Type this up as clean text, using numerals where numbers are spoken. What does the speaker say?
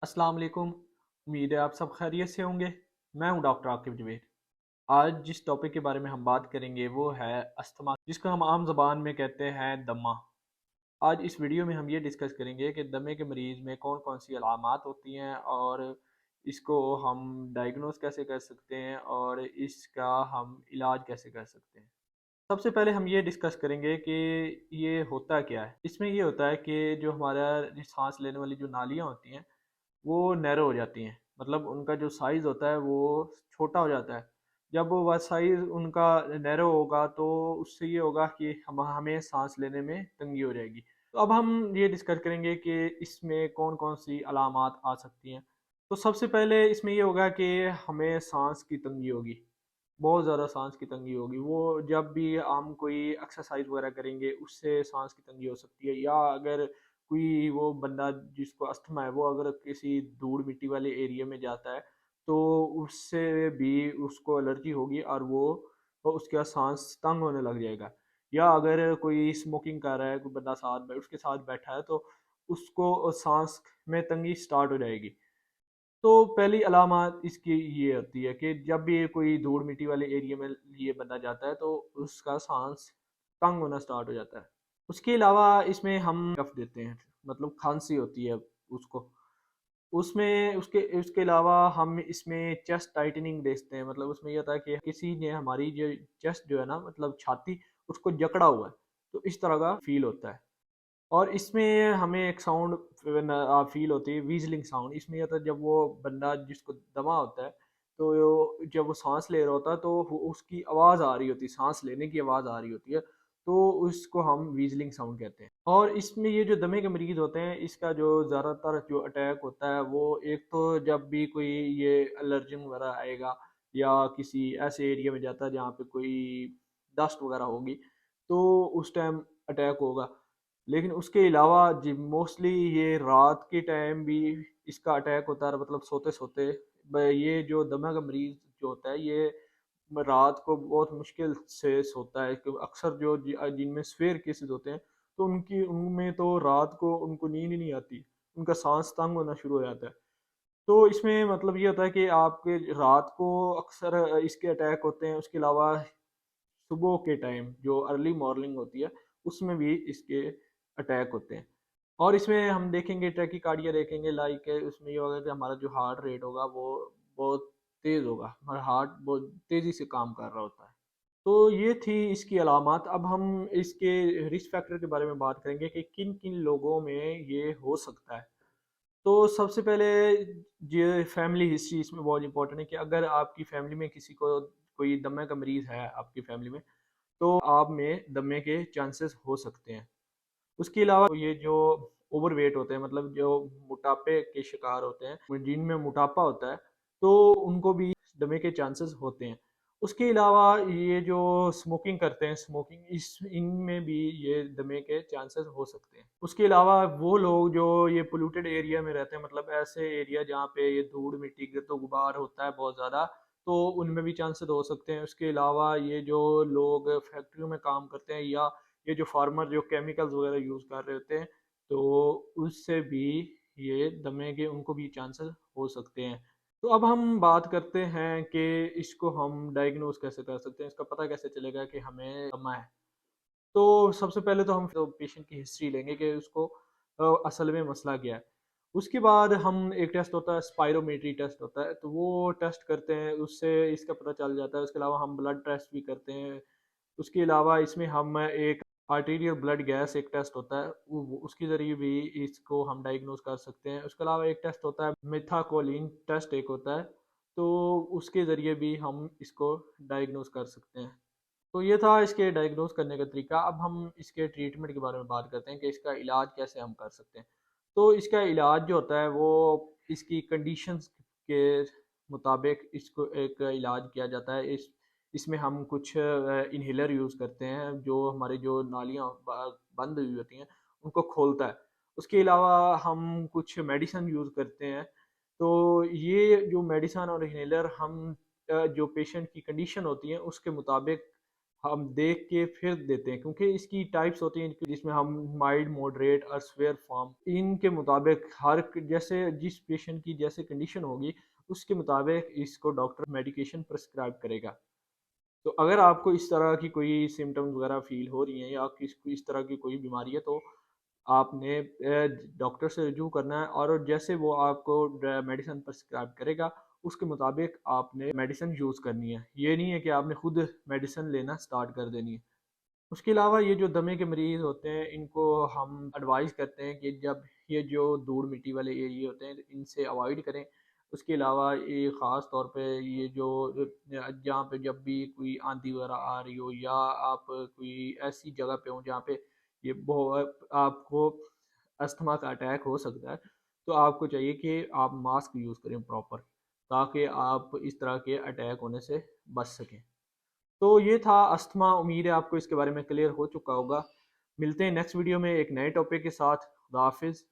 अस्सलाम वालेकुम। उम्मीद है आप सब खैरियत से होंगे। मैं हूं डॉक्टर आकिब जवेद। आज जिस टॉपिक के बारे में हम बात करेंगे वो है अस्थमा, जिसको हम आम ज़बान में कहते हैं दमा। आज इस वीडियो में हम ये डिस्कस करेंगे कि दमे के मरीज़ में कौन कौन सी अलामात होती हैं और इसको हम डायग्नोस कैसे कर सकते हैं और इसका हम इलाज कैसे कर सकते हैं। सबसे पहले हम ये डिस्कस करेंगे कि ये होता क्या है। इसमें ये होता है कि जो हमारा सांस लेने वाली जो नालियाँ होती हैं वो नैरो हो जाती हैं, मतलब उनका जो साइज़ होता है वो छोटा हो जाता है। जब वह साइज़ उनका नैरो होगा तो उससे ये होगा कि हमें साँस लेने में तंगी हो जाएगी। तो अब हम ये डिस्कस करेंगे कि इसमें कौन-कौन सी अलामात आ सकती हैं। तो सबसे पहले इसमें ये होगा कि हमें साँस की तंगी होगी, बहुत ज़्यादा साँस की तंगी होगी। वो जब भी हम कोई एक्सरसाइज़ वगैरह करेंगे उससे साँस की तंगी हो सकती है, या अगर कोई वो बंदा जिसको अस्थमा है वो अगर किसी धूल मिट्टी वाले एरिया में जाता है तो उससे भी उसको एलर्जी होगी और वो तो उसका सांस तंग होने लग जाएगा। या अगर कोई स्मोकिंग कर रहा है, कोई बंदा उसके साथ बैठा है तो उसको सांस में तंगी स्टार्ट हो जाएगी। तो पहली अलामत इसकी ये होती है कि जब भी कोई धूल मिट्टी वाले एरिया में ये बंदा जाता है तो उसका सांस तंग होना स्टार्ट हो जाता है। उसके अलावा इसमें हम कफ देते हैं, मतलब खांसी होती है उसको। उसमें उसके उसके अलावा हम इसमें चेस्ट टाइटनिंग देखते हैं, मतलब उसमें ये होता है कि किसी ने हमारी जो चेस्ट जो है ना, मतलब छाती, उसको जकड़ा हुआ है, तो इस तरह का फील होता है। और इसमें हमें एक साउंड फील होती है, व्हीजलिंग साउंड। इसमें ये होता है जब वो बंदा जिसको दमा होता है तो जब वो सांस ले रहा होता है तो उसकी आवाज़ आ रही होती है, सांस लेने की आवाज़ आ रही होती है, तो उसको हम व्हीजलिंग साउंड कहते हैं। और इसमें ये जो दमे के मरीज़ होते हैं इसका जो ज़्यादातर जो अटैक होता है वो एक तो जब भी कोई ये एलर्जन वगैरह आएगा या किसी ऐसे एरिया में जाता है जहाँ पे कोई डस्ट वगैरह होगी तो उस टाइम अटैक होगा। लेकिन उसके अलावा जी मोस्टली ये रात के टाइम भी इसका अटैक होता है, मतलब सोते-सोते। ये जो दमा का मरीज़ जो होता है ये रात को बहुत मुश्किल से सोता है, क्योंकि अक्सर जो जिनमें सीवियर केसेस होते हैं तो उनमें तो रात को उनको नींद ही नहीं आती, उनका सांस तंग होना शुरू हो जाता है। तो इसमें मतलब ये होता है कि आपके रात को अक्सर इसके अटैक होते हैं। उसके अलावा सुबह के टाइम जो अर्ली मॉर्निंग होती है उसमें भी इसके अटैक होते हैं। और इसमें हम देखेंगे टैकीकार्डिया देखेंगे, लाइक उसमें ये होगा कि हमारा जो हार्ट रेट होगा वो बहुत तेज़ होगा, हमारा हार्ट बहुत तेज़ी से काम कर रहा होता है। तो ये थी इसकी अलामत। अब हम इसके रिस्क फैक्टर के बारे में बात करेंगे कि किन किन लोगों में ये हो सकता है। तो सबसे पहले ये फैमिली हिस्ट्री इसमें बहुत इंपॉर्टेंट है कि अगर आपकी फैमिली में किसी को कोई दमे का मरीज़ है आपकी फैमिली में, तो आप में दमे के चांसेस हो सकते हैं। उसके अलावा ये जो ओवरवेट होते हैं, मतलब जो मोटापे के शिकार होते हैं, जिनमें मोटापा होता है, तो उनको भी दमे के चांसेस होते हैं। उसके अलावा ये जो स्मोकिंग करते हैं, स्मोकिंग इस इनमें भी ये दमे के चांसेस हो सकते हैं। उसके अलावा वो लोग जो ये पोल्यूटेड एरिया में रहते हैं, मतलब ऐसे एरिया जहाँ पे ये धूल मिट्टी गिरद गुबार होता है बहुत ज़्यादा, तो उनमें भी चांसेस हो सकते हैं। उसके अलावा ये जो लोग फैक्ट्रियों में काम करते हैं या ये जो फार्मर जो केमिकल्स वगैरह यूज़ कर रहे होते हैं, तो उससे भी ये दमे के उनको भी चांसेस हो सकते हैं। तो अब हम बात करते हैं कि इसको हम डायग्नोज कैसे कर सकते हैं, इसका पता कैसे चलेगा कि हमें दमा है। तो सबसे पहले तो हम तो पेशेंट की हिस्ट्री लेंगे कि उसको असल में मसला क्या है। उसके बाद हम एक टेस्ट होता है, स्पायरोमेट्री टेस्ट होता है, तो वो टेस्ट करते हैं, उससे इसका पता चल जाता है। उसके अलावा हम ब्लड टेस्ट भी करते हैं। उसके अलावा इसमें हम एक आर्टीरियल ब्लड गैस एक टेस्ट होता है, उसके ज़रिए भी इसको हम डायग्नोज कर सकते हैं। उसके अलावा एक टेस्ट होता है मिथाकोलिन टेस्ट एक होता है, तो उसके ज़रिए भी हम इसको डायग्नोज कर सकते हैं। तो ये था इसके डायग्नोज करने का तरीका। अब हम इसके ट्रीटमेंट के बारे में बात करते हैं कि इसका इलाज कैसे हम कर सकते हैं। तो इसका इलाज जो होता है वो इसकी कंडीशंस के मुताबिक इसको एक इलाज किया जाता है। इसमें हम कुछ इन्हेलर यूज़ करते हैं जो हमारी जो नालियाँ बंद हुई होती हैं उनको खोलता है। उसके अलावा हम कुछ मेडिसिन यूज़ करते हैं। तो ये जो मेडिसिन और इन्हेलर हम जो पेशेंट की कंडीशन होती है उसके मुताबिक हम देख के फिर देते हैं, क्योंकि इसकी टाइप्स होती हैं जिसमें हम माइल्ड, मॉडरेट और स्वेयर फॉर्म, इनके मुताबिक जैसे जिस पेशेंट की जैसे कंडीशन होगी उसके मुताबिक इसको डॉक्टर मेडिकेशन प्रिस्क्राइब करेगा। तो अगर आपको इस तरह की कोई सिम्टम्स वगैरह फील हो रही हैं या इस तरह की कोई बीमारी है, तो आपने डॉक्टर से रजू करना है, और जैसे वो आपको मेडिसिन प्रिस्क्राइब करेगा उसके मुताबिक आपने मेडिसिन यूज़ करनी है। ये नहीं है कि आपने खुद मेडिसिन लेना स्टार्ट कर देनी है। उसके अलावा ये जो दमे के मरीज़ होते हैं इनको हम एडवाइस करते हैं कि जब ये जो धूल मिट्टी वाले एरिए होते हैं इनसे अवॉइड करें। उसके अलावा ये ख़ास तौर पे ये जो जहाँ पे जब भी कोई आंधी वगैरह आ रही हो या आप कोई ऐसी जगह पे हो जहाँ पे ये बहुत आपको अस्थमा का अटैक हो सकता है, तो आपको चाहिए कि आप मास्क यूज़ करें प्रॉपर, ताकि आप इस तरह के अटैक होने से बच सकें। तो ये था अस्थमा, उम्मीद है आपको इसके बारे में क्लियर हो चुका होगा। मिलते हैं नेक्स्ट वीडियो में एक नए टॉपिक के साथ। खुदा हाफिज़।